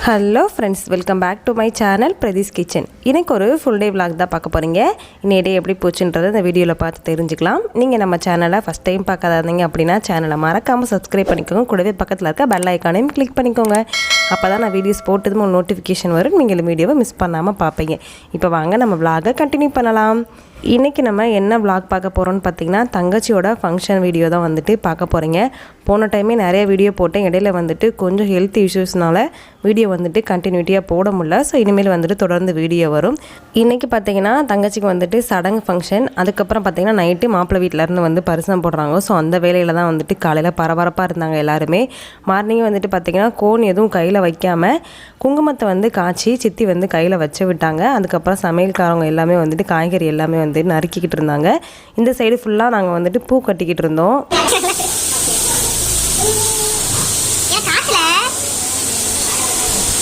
Hello friends, welcome back to my channel Pratheesh kitchen. இன்றைக்கி ஒரு full day vlog தான் பார்க்க போகிறீங்க. இன்னைய டே எப்படி போச்சுன்றதை இந்த வீடியோவில் பார்த்து தெரிஞ்சுக்கலாம். நீங்கள் நம்ம சேனலை ஃபஸ்ட் டைம் பார்க்காதீங்க அப்படின்னா சேனலை மறக்காமல் சப்ஸ்கிரைப் பண்ணிக்கோங்க. கூடவே பக்கத்தில் இருக்க பெல் ஐக்கானையும் கிளிக் பண்ணிக்கோங்க. அப்போ தான் நான் வீடியோஸ் போட்டதும் ஒரு நோட்டிஃபிகேஷன் வரும். நீங்கள் வீடியோவை மிஸ் பண்ணாமல் பார்ப்பீங்க. இப்போ வாங்க நம்ம விலாகை கண்டினியூ பண்ணலாம். இன்றைக்கி நம்ம என்ன விலாக் பார்க்க போகிறோம்னு பார்த்தீங்கன்னா, தங்கச்சியோட ஃபங்க்ஷன் வீடியோ தான் வந்துட்டு பார்க்க போகிறீங்க. போன டைமே நிறைய வீடியோ போட்டேன். இடையில வந்துட்டு கொஞ்சம் ஹெல்த் இஷ்யூஸ்னால வீடியோ வந்துட்டு கண்டினியூட்டியாக போட முடியல. ஸோ இனிமேல் வந்துட்டு தொடர்ந்து வீடியோ வரும். இன்றைக்கி பார்த்தீங்கன்னா தங்கச்சிக்கு வந்துட்டு சடங்கு ஃபங்க்ஷன். அதுக்கப்புறம் பார்த்தீங்கன்னா நைட்டு மாப்பிள்ளை வீட்டிலேருந்து வந்து பரிசம் போடுறாங்க. ஸோ அந்த வேலையில் தான் வந்துட்டு காலையில் பரபரப்பாக இருந்தாங்க எல்லாருமே. மார்னிங் வந்துட்டு பார்த்திங்கன்னா கோன் எதுவும் கையில் வைக்காமல் குங்குமத்தை வந்து காய்ச்சி சித்தி வந்து கையில் வச்சு விட்டாங்க. அதுக்கப்புறம் சமையல்காரவங்க எல்லாமே வந்துட்டு காய்கறி எல்லாமே வந்து நறுக்கிக்கிட்டு இருந்தாங்க. இந்த சைடு ஃபுல்லாக நாங்கள் வந்துட்டு பூ கட்டிக்கிட்டு இருந்தோம்.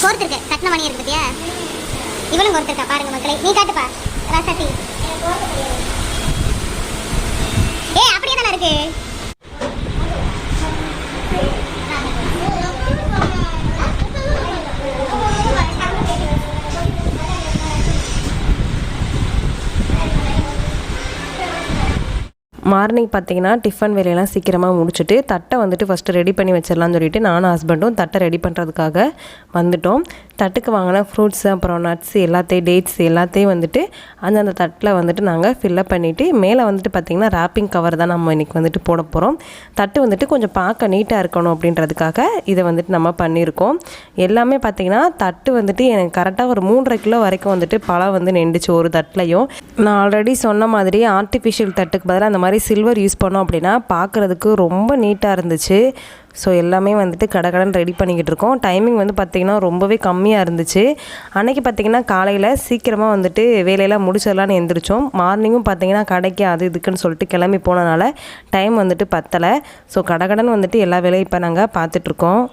கோர்த்திருக்க கட்ன மணி இருக்கு பத்தியா, இவளும் கோர்த்திருக்கா பாருங்க மக்களே. நீ காட்டுப்பா ராசாத்தி. அப்படியே தானே இருக்கு. மார்னிங் பார்த்திங்கன்னா டிஃபன் வேலையெல்லாம் சீக்கிரமாக முடிச்சுட்டு தட்டை வந்துட்டு ஃபஸ்ட்டு ரெடி பண்ணி வச்சிடலான்னு சொல்லிட்டு நானும் ஹஸ்பண்டும் தட்டை ரெடி பண்ணுறதுக்காக வந்துட்டோம். தட்டுக்கு வாங்கின ஃப்ரூட்ஸ் அப்புறம் நட்ஸ் எல்லாத்தையும் டேட்ஸ் எல்லாத்தையும் வந்துட்டு அந்தந்த தட்டில் வந்துட்டு நாங்கள் ஃபில்லப் பண்ணிவிட்டு மேலே வந்துட்டு பார்த்திங்கன்னா ராப்பிங் கவர் தான் நம்ம இன்றைக்கி வந்துட்டு போட போகிறோம். தட்டு வந்துட்டு கொஞ்சம் பார்க்க நீட்டாக இருக்கணும் அப்படின்றதுக்காக இதை வந்துட்டு நம்ம பண்ணியிருக்கோம். எல்லாமே பார்த்திங்கன்னா தட்டு வந்துட்டு எனக்கு கரெக்டாக ஒரு 3.5 கிலோ வரைக்கும் வந்துட்டு பழம் வந்து நின்றுச்சு ஒரு தட்டிலையும். நான் ஆல்ரெடி சொன்ன மாதிரி ஆர்டிஃபிஷியல் தட்டுக்கு பதிலாக அந்த மாதிரி சில்வர் யூஸ் பண்ணோம் அப்படின்னா பார்க்குறதுக்கு ரொம்ப நீட்டாக இருந்துச்சு. ஸோ எல்லாமே வந்துட்டு கடன் ரெடி பண்ணிக்கிட்டு இருக்கோம். டைமிங் வந்து பார்த்திங்கன்னா ரொம்பவே கம்மியாக இருந்துச்சு. அன்றைக்கி பார்த்திங்கன்னா காலையில் சீக்கிரமாக வந்துட்டு வேலையெல்லாம் முடிச்சிடலான்னு எழுந்திரிச்சோம். மார்னிங்கும் பார்த்திங்கன்னா கடைக்கு அது இதுக்குன்னு சொல்லிட்டு கிளம்பி போனனால டைம் வந்துட்டு பத்தலை. ஸோ கடன் வந்துட்டு எல்லா வேலையும் இப்போ நாங்கள் பார்த்துட்ருக்கோம்.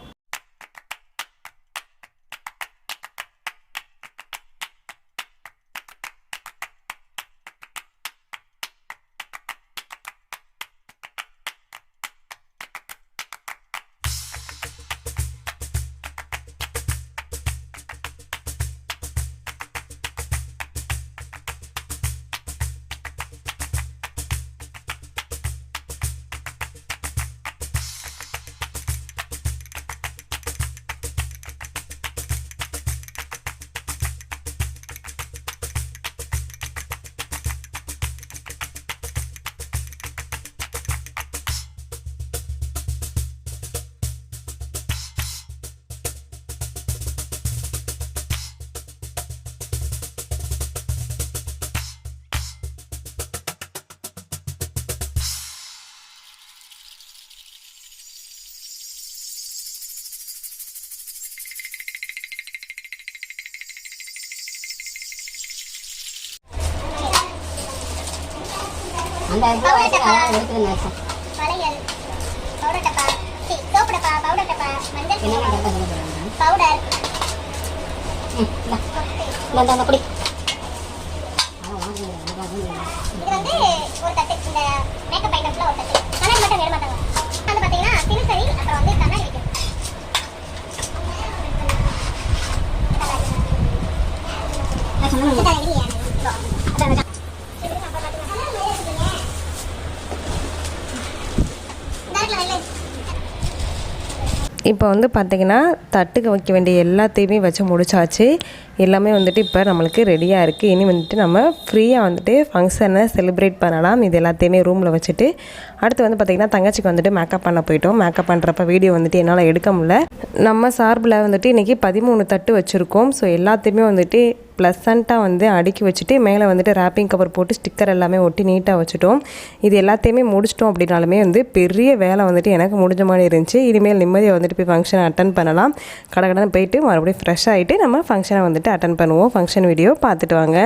அந்த வளையல் பவுடர் டப்பா, சோப்பு டப்பா, பவுடர் டப்பா, மஞ்சள் பவுடர். இந்த குடி. இது வந்து ஒரு தட்டு. இந்த மேக்கப் ஐட்டம்ஸ்ல ஒரு தட்டு. கண்ணாடி மட்டும் வேற மாட்டாங்க. வந்து பாத்தீங்கன்னா சிறுசரி அப்புறம் வந்து கண்ணாடி வைக்கும். இப்போ வந்து பார்த்திங்கன்னா தட்டுக்கு வைக்க வேண்டிய எல்லாத்தையுமே வச்சு முடிச்சாச்சு. எல்லாமே வந்துட்டு இப்போ நம்மளுக்கு ரெடியாக இருக்குது. இனி வந்துட்டு நம்ம ஃப்ரீயாக வந்துட்டு ஃபங்க்ஷனை செலிப்ரேட் பண்ணலாம். இது எல்லாத்தையுமே ரூமில் வச்சுட்டு அடுத்து வந்து பார்த்திங்கன்னா தங்கச்சிக்கு வந்துட்டு மேக்கப் பண்ண போயிட்டோம். மேக்கப் பண்ணுறப்ப வீடியோ வந்துட்டு என்னால் எடுக்க முடியல. நம்ம சார்பில் வந்துட்டு இன்றைக்கி 13 தட்டு வச்சுருக்கோம். ஸோ எல்லாத்தையுமே வந்துட்டு ப்ளசண்ட்டாக வந்து அடுக்கி வச்சுட்டு மேலே வந்துட்டு ராப்பிங் கவர் போட்டு ஸ்டிக்கர் எல்லாமே ஒட்டி நீட்டாக வச்சுட்டோம். இது எல்லாத்தையுமே முடிச்சிட்டோம் அப்படின்னாலுமே வந்து பெரிய வேலை வந்துட்டு எனக்கு முடிஞ்ச மாதிரி இருந்துச்சு. இனிமேல் நிம்மதியாக வந்துட்டு போய் ஃபங்க்ஷனை அட்டன் பண்ணலாம். கடகடன்னு போயிட்டு மறுபடியும் ஃப்ரெஷ் ஆகிட்டு நம்ம ஃபங்க்ஷனை வந்துட்டு அட்டன் பண்ணுவோம். ஃபங்க்ஷன் வீடியோ பார்த்துட்டு வாங்க.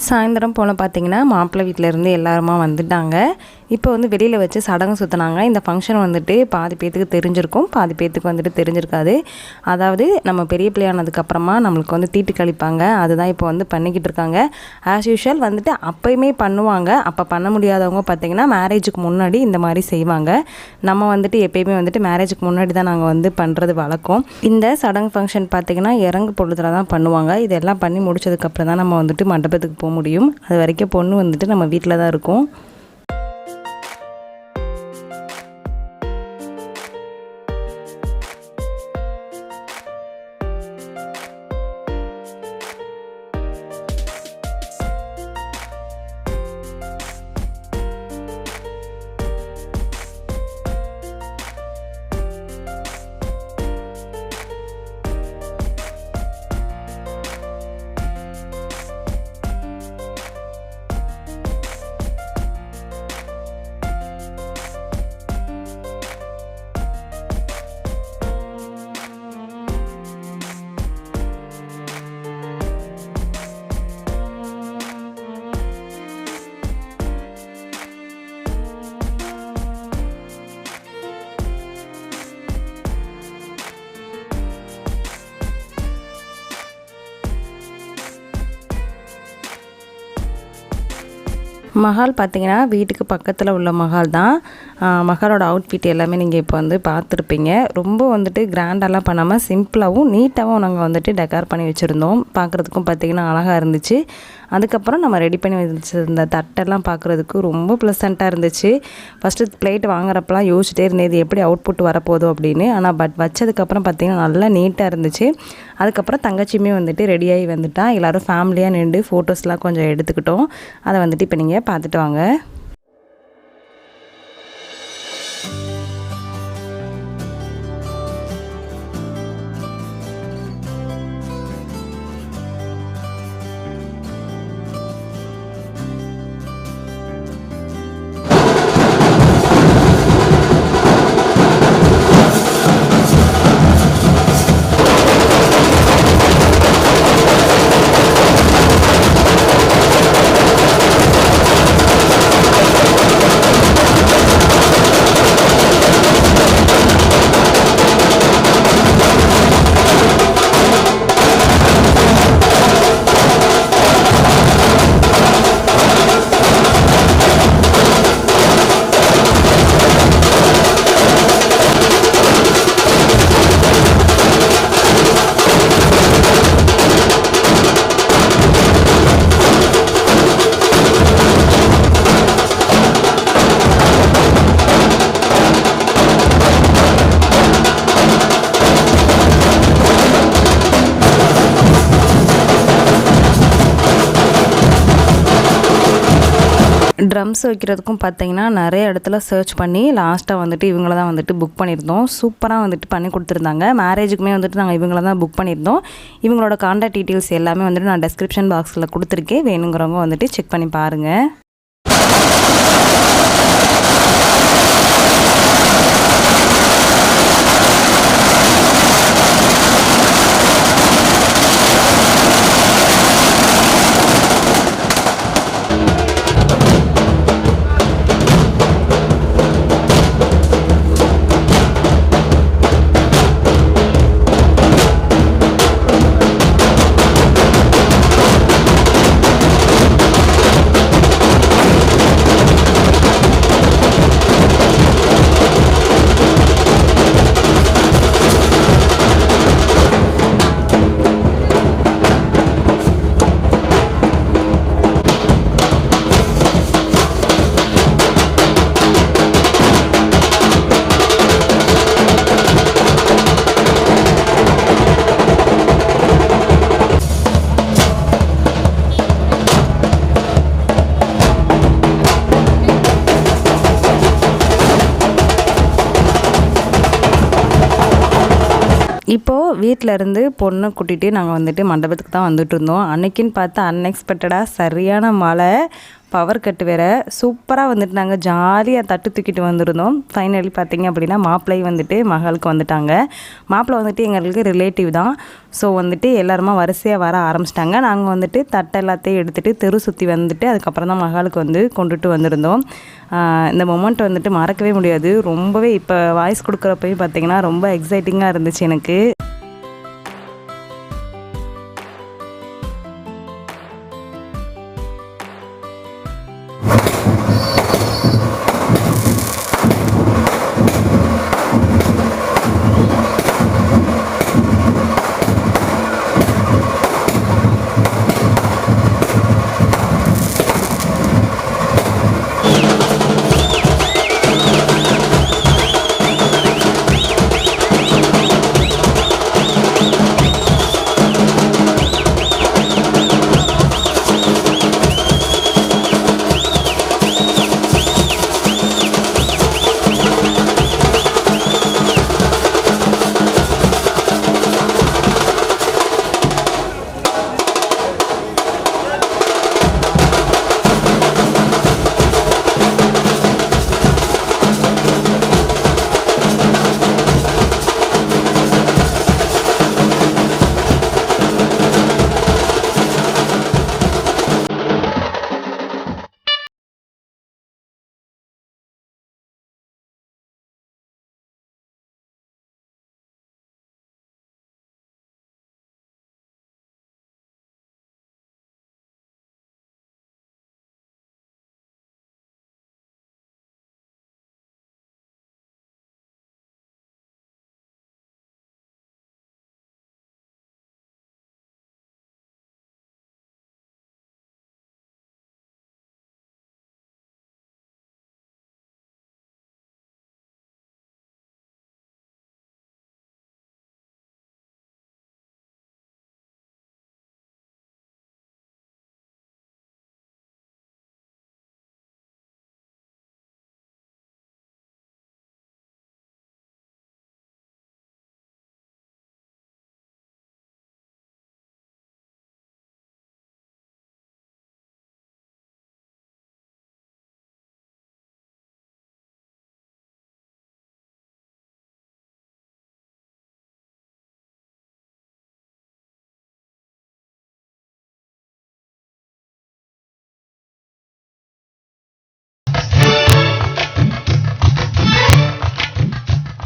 சாயந்தரம் போல் பார்த்திங்கன்னா மாப்பிள்ளை வீட்டிலேருந்து எல்லாருமா வந்துட்டாங்க. இப்போ வந்து வெளியில் வச்சு சடங்கு சுற்றினாங்க. இந்த ஃபங்க்ஷன் வந்துட்டு பாதி பேத்துக்கு தெரிஞ்சிருக்கும், பாதி பேத்துக்கு வந்துட்டு தெரிஞ்சிருக்காது. அதாவது நம்ம பெரிய பிள்ளையானதுக்கப்புறமா நம்மளுக்கு வந்து தீட்டு கழிப்பாங்க. அதுதான் இப்போ வந்து பண்ணிக்கிட்டு இருக்காங்க. ஆஸ் யூஷுவல் வந்துட்டு அப்போயுமே பண்ணுவாங்க. அப்போ பண்ண முடியாதவங்க பார்த்திங்கன்னா மேரேஜுக்கு முன்னாடி இந்த மாதிரி செய்வாங்க. நம்ம வந்துட்டு எப்போயுமே வந்துட்டு மேரேஜுக்கு முன்னாடி தான் நாங்கள் வந்து பண்ணுறது வழக்கம். இந்த சடங்கு ஃபங்க்ஷன் பார்த்திங்கன்னா இறங்கு பொழுதுல தான் பண்ணுவாங்க. இதெல்லாம் பண்ணி முடிச்சதுக்கப்புறம் தான் நம்ம வந்துட்டு மண்டபத்துக்கு போக முடியும். அது வரைக்கும் பொண்ணு வந்துட்டு நம்ம வீட்டில் தான் இருக்கும். மஹால் பார்த்திங்கன்னா வீட்டுக்கு பக்கத்தில் உள்ள மஹால் தான். மஹாலோட அவுட்ஃபிட் எல்லாமே நீங்கள் இப்போ வந்து பார்த்துருப்பீங்க. ரொம்ப வந்துட்டு கிராண்டெல்லாம் பண்ணாமல் சிம்பிளாகவும் நீட்டாகவும் நாங்கள் வந்துட்டு டெக்கார் பண்ணி வச்சுருந்தோம். பார்க்குறதுக்கும் பார்த்திங்கன்னா அழகாக இருந்துச்சு. அதுக்கப்புறம் நம்ம ரெடி பண்ணி வச்சுருந்த தட்டெல்லாம் பார்க்குறதுக்கு ரொம்ப ப்ளசண்ட்டாக இருந்துச்சு. ஃபஸ்ட்டு பிளேட் வாங்குறப்பெல்லாம் யோசிச்சிட்டே இருந்தேன் இது எப்படி அவுட்புட் வரப்போதும் அப்படின்னு. ஆனால் வச்சதுக்கப்புறம் பார்த்திங்கன்னா நல்லா நீட்டாக இருந்துச்சு. அதுக்கப்புறம் தங்கச்சியுமே வந்துட்டு ரெடியாகி வந்துட்டா. எல்லோரும் ஃபேமிலியாக நின்று ஃபோட்டோஸ்லாம் கொஞ்சம் எடுத்துக்கிட்டோம். அதை வந்துட்டு இப்போ நீங்கள் பார்த்துட்டு வாங்க. ட்ரம்ஸ் வைக்கிறதுக்கும் பார்த்தீங்கன்னா நிறைய இடத்துல சர்ச் பண்ணி லாஸ்ட்டாக வந்துட்டு இவங்கள தான் வந்துட்டு புக் பண்ணியிருந்தோம். சூப்பராக வந்துட்டு பண்ணி கொடுத்துருந்தாங்க. மேரேஜுக்குமே வந்துட்டு நாங்கள் இவங்கள தான் புக் பண்ணியிருந்தோம். இவங்களோட கான்டாக்ட் டீட்டெயில்ஸ் எல்லாமே வந்துட்டு நான் டெஸ்கிரிப்ஷன் பாக்ஸில் கொடுத்துருக்கேன். வேணுங்கிறவங்க வந்துட்டு செக் பண்ணி பாருங்கள். இப்போது வீட்டில் இருந்து பொண்ணை கூட்டிகிட்டு நாங்கள் வந்துட்டு மண்டபத்துக்கு தான் வந்துட்டு இருந்தோம். அன்றைக்கின்னு பார்த்தா அன்எக்ஸ்பெக்டடாக சரியான மழை. பவர் கட்டு வேறு. சூப்பராக வந்துட்டு நாங்கள் ஜாலியாக தட்டு தூக்கிட்டு வந்திருந்தோம். ஃபைனலி பார்த்திங்க அப்படின்னா மாப்பிள்ளை வந்துட்டு மகளுக்கு வந்துட்டாங்க. மாப்பிள்ளை வந்துட்டு எங்களுக்கு ரிலேட்டிவ் தான். ஸோ வந்துட்டு எல்லாருமா வரிசையாக வர ஆரம்பிச்சிட்டாங்க. நாங்கள் வந்துட்டு தட்டை எல்லாத்தையும் எடுத்துகிட்டு தெரு சுற்றி வந்துட்டு அதுக்கப்புறம் தான் மகளுக்கு வந்து கொண்டுட்டு வந்திருந்தோம். இந்த மொமெண்ட் வந்துட்டு மறக்கவே முடியாது. ரொம்பவே இப்போ வாய்ஸ் கொடுக்குறப்பையும் பார்த்திங்கன்னா ரொம்ப எக்ஸைட்டிங்காக இருந்துச்சு எனக்கு.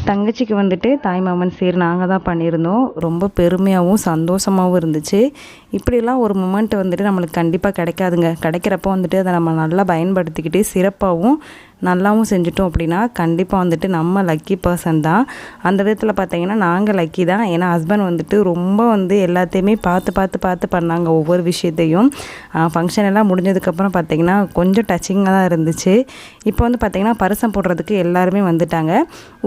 தங்கச்சிக்கு வந்துட்டு தாய்மாமன் சீர் நாங்கள் தான் பண்ணியிருந்தோம். ரொம்ப பெருமையாகவும் சந்தோஷமாகவும் இருந்துச்சு. இப்படிலாம் ஒரு மொமெண்ட் வந்துட்டு நம்மளுக்கு கண்டிப்பாக கிடைக்காதுங்க. கிடைக்கிறப்போ வந்துட்டு அதை நம்ம நல்லா பயன்படுத்திக்கிட்டு சிறப்பாகவும் நல்லாவும் செஞ்சுட்டோம் அப்படின்னா கண்டிப்பாக வந்துட்டு நம்ம லக்கி பர்சன் தான். அந்த விதத்தில் பார்த்தீங்கன்னா நாங்கள் லக்கி தான். ஏன்னா ஹஸ்பண்ட் வந்துட்டு ரொம்ப வந்து எல்லாத்தையுமே பார்த்து பண்ணாங்க ஒவ்வொரு விஷயத்தையும். ஃபங்க்ஷன் எல்லாம் முடிஞ்சதுக்கப்புறம் பார்த்திங்கன்னா கொஞ்சம் டச்சிங்காக தான் இருந்துச்சு. இப்போ வந்து பார்த்திங்கன்னா பரிசம் போடுறதுக்கு எல்லாருமே வந்துட்டாங்க.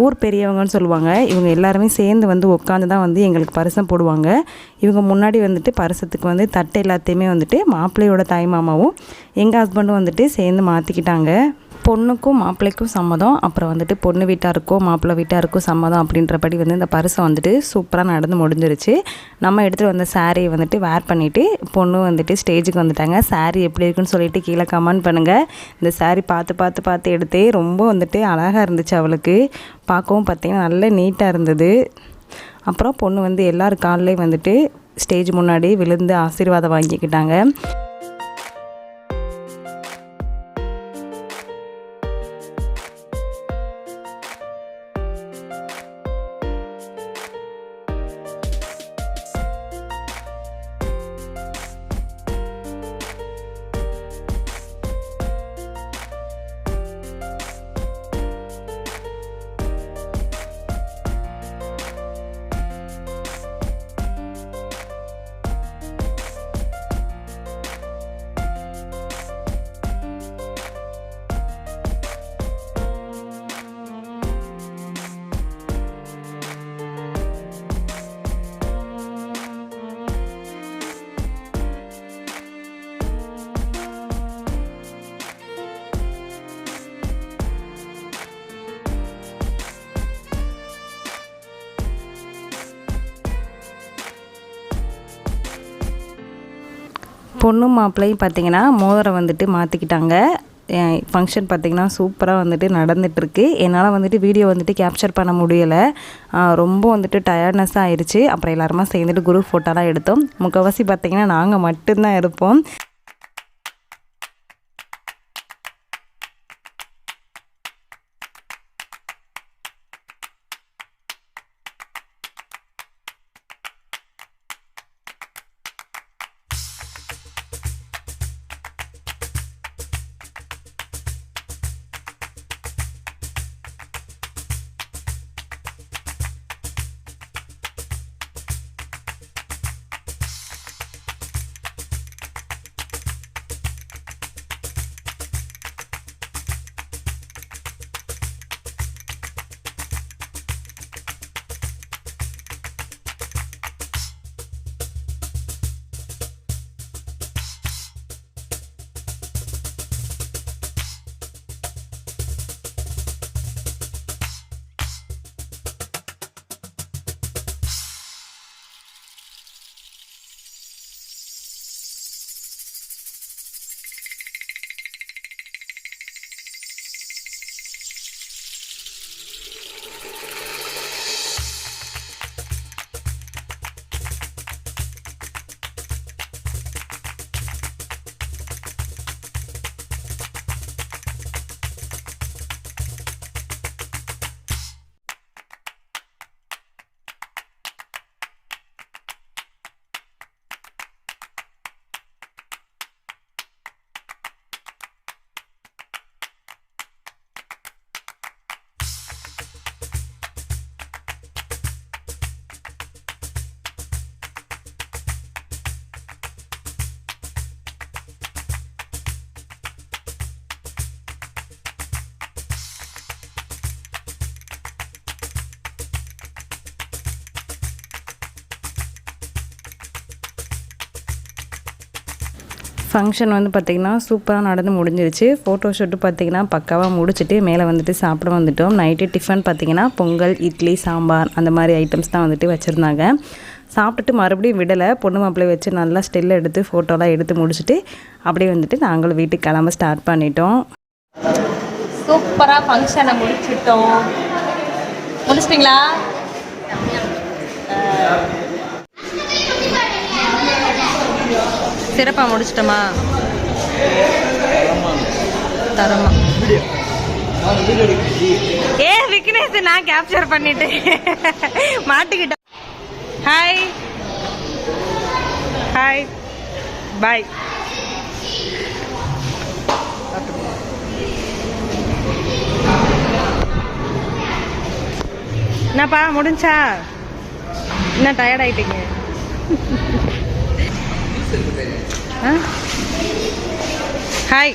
ஊர் பெரியவங்கன்னு சொல்லுவாங்க. இவங்க எல்லாருமே சேர்ந்து வந்து உட்காந்து தான் வந்து எங்களுக்கு பரிசம் போடுவாங்க. இவங்க முன்னாடி வந்துட்டு பரிசத்துக்கு வந்து தட்டை எல்லாத்தையுமே வந்துட்டு மாப்பிள்ளையோட தாய் மாமாவும் எங்கள் ஹஸ்பண்டும் வந்துட்டு சேர்ந்து மாற்றிக்கிட்டாங்க. பொண்ணுக்கும் மாப்பிள்ளைக்கும் சம்மதம், அப்புறம் வந்துட்டு பொண்ணு வீட்டாருக்கோ மாப்பிள்ளை வீட்டாருக்கோ சம்மதம் அப்படின்றபடி வந்து இந்த பரிசை வந்துட்டு சூப்பராக நடந்து முடிஞ்சிருச்சு. நம்ம எடுத்துகிட்டு வந்த சாரியை வந்துட்டு வேர் பண்ணிவிட்டு பொண்ணு வந்துட்டு ஸ்டேஜுக்கு வந்துட்டாங்க. சாரீ எப்படி இருக்குன்னு சொல்லிட்டு கீழே கமெண்ட் பண்ணுங்கள். இந்த சாரீ பார்த்து எடுத்தே ரொம்ப வந்துட்டு அழகாக இருந்துச்சு. அவளுக்கு பார்க்கவும் பார்த்திங்கன்னா நல்ல நீட்டாக இருந்தது. அப்புறம் பொண்ணு வந்து எல்லார் கால்லையும் வந்துட்டு ஸ்டேஜ் முன்னாடி விழுந்து ஆசீர்வாதம் வாங்கிக்கிட்டாங்க. பொண்ணு மாப்பிள்ளையும் பார்த்திங்கன்னா மோதிரம் வந்துட்டு மாற்றிக்கிட்டாங்க. ஃபங்க்ஷன் பார்த்திங்கன்னா சூப்பராக வந்துட்டு நடந்துகிட்ருக்கு. என்னால் வந்துட்டு வீடியோ வந்துட்டு கேப்சர் பண்ண முடியலை, ரொம்ப வந்துட்டு டயர்ட்னஸ்ஸாக ஆயிடுச்சு. அப்புறம் எல்லாருமா சேர்ந்துட்டு குரூப் ஃபோட்டோலாம் எடுத்தோம். முக்கால்வாசி பார்த்திங்கன்னா நாங்கள் மட்டும்தான் இருப்போம். ஃபங்க்ஷன் வந்து பார்த்திங்கன்னா சூப்பராக நடந்து முடிஞ்சிருச்சு. ஃபோட்டோ ஷூட்டு பார்த்திங்கன்னா பக்காவாக முடிச்சுட்டு மேலே வந்துட்டு சாப்பிட வந்துட்டோம். நைட்டு டிஃபன் பார்த்திங்கன்னா பொங்கல், இட்லி, சாம்பார் அந்த மாதிரி ஐட்டம்ஸ் தான் வந்துட்டு வச்சுருந்தாங்க. சாப்பிட்டுட்டு மறுபடியும் விடலை, பொண்ணு மாப்பிள்ளை வச்சு நல்லா ஸ்டில் எடுத்து ஃபோட்டோலாம் எடுத்து முடிச்சுட்டு அப்படியே வந்துட்டு நாங்களும் வீட்டுக்கு கிளம்ப ஸ்டார்ட் பண்ணிட்டோம். சூப்பராக ஃபங்க்ஷனை முடிச்சிட்டோம். முடிச்சிட்டிங்களா? சிறப்பாக முடிச்சிட்டோமா? தரமா விக்னேஷ் நான் கேப்சர் பண்ணிட்டு மாட்டிக்கிட்டோம். Hi hi bye. என்னப்பா முடிஞ்சா? என்ன டயர்ட் ஆயிட்டீங்க? ஹாய்,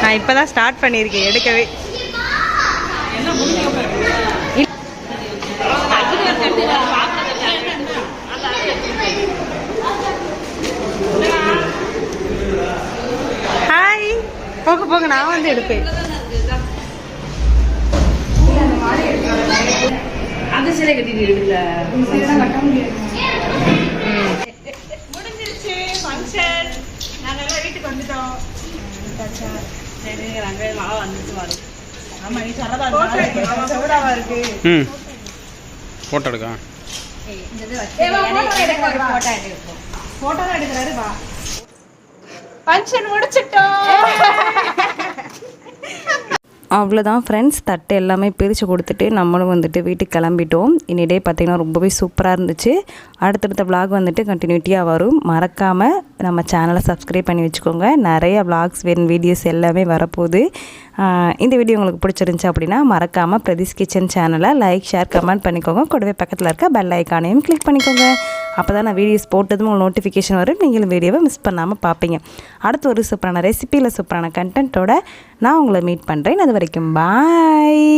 நான் இப்போதான் ஸ்டார்ட் பண்ணியிருக்கேன் எடுக்கவே. ஹாய், போக போக நான் வந்து எடுப்பேன். அந்த சிலை கட்டிட்டு எடுக்கல ஃபங்க்ஷன். நாங்கள் எல்லாம் வீட்டுக்கு வந்துட்டோம். நாங்கள் மாவா வந்துட்டு வரோம். ஆமாம், நீ சூடாவா இருக்கு. ஃபோட்டோ எடுக்கா? ஃபோட்டோ தான் எடுக்கிறாரு. வா, ஃபங்க்ஷன் முடிச்சிட்டோம். அவ்வளோதான் ஃப்ரெண்ட்ஸ், தட்டு எல்லாமே பிரித்து கொடுத்துட்டு நம்மளும் வந்துட்டு வீட்டுக்கு கிளம்பிட்டோம். இன்னிடே பார்த்திங்கன்னா ரொம்பவே சூப்பராக இருந்துச்சு. அடுத்தடுத்த விளாக் வந்துட்டு கண்டினியூட்டியாக வரும். மறக்காமல் நம்ம சேனலை சப்ஸ்கிரைப் பண்ணி வச்சுக்கோங்க. நிறைய விளாக்ஸ் வீடியோஸ் எல்லாமே வரப்போகுது. இந்த வீடியோ உங்களுக்கு பிடிச்சிருந்துச்சு அப்படின்னா மறக்காமல் பிரதீஸ் கிச்சன் சேனலை லைக், ஷேர், கமெண்ட் பண்ணிக்கோங்க. கூடவே பக்கத்தில் இருக்க பெல் ஐக்கானையும் கிளிக் பண்ணிக்கோங்க. அப்போ தான் நான் வீடியோஸ் போட்டதும் உங்களுக்கு நோட்டிஃபிகேஷன் வரும். நீங்களும் வீடியோவை மிஸ் பண்ணாமல் பார்ப்பீங்க. அடுத்து ஒரு சூப்பரான ரெசிபியில் சூப்பரான கண்டென்ட்டோட நான் உங்களை மீட் பண்ணுறேன். அது வரைக்கும் பாய்.